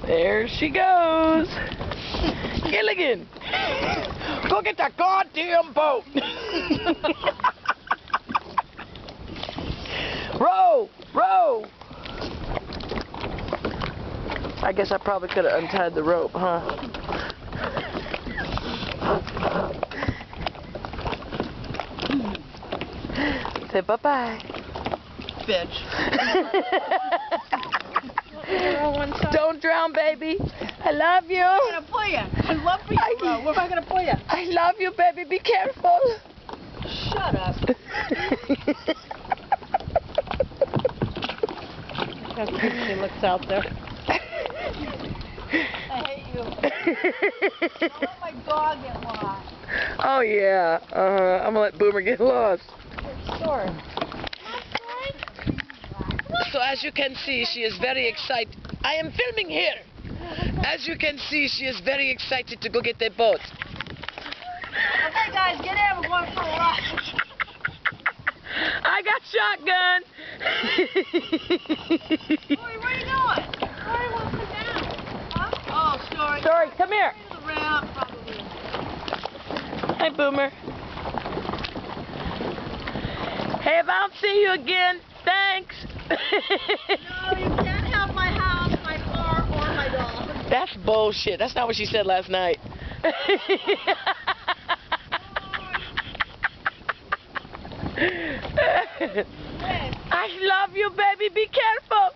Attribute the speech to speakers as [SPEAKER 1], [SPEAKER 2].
[SPEAKER 1] There she goes. Gilligan, go get that goddamn boat. Row, row. I guess I probably could have untied the rope, huh? Say bye-bye.
[SPEAKER 2] Bitch.
[SPEAKER 1] Don't drown, baby. I love you.
[SPEAKER 2] I'm gonna pull you. I love you. Where am I gonna pull you?
[SPEAKER 1] I love you, baby. Be careful.
[SPEAKER 2] Shut up. How cute she looks out there. I hate you. Don't let my dog get lost.
[SPEAKER 1] Oh yeah. I'm gonna let Boomer get lost.
[SPEAKER 2] Sorry.
[SPEAKER 1] So as you can see, she is very excited. I am filming here. As you can see, she is very excited to go get that boat.
[SPEAKER 2] Okay, guys, get in. We're going for a ride.
[SPEAKER 1] I got shotgun.
[SPEAKER 2] Story, where are you going? Story wants to down. Huh? Oh, Story.
[SPEAKER 1] Story, come here.
[SPEAKER 2] The ramp, probably.
[SPEAKER 1] Hi, Boomer. Hey, if I don't see you again, thanks.
[SPEAKER 2] No, you can't have my house, my car, or my dog.
[SPEAKER 1] That's bullshit. That's not what she said last night. I love you, baby. Be careful.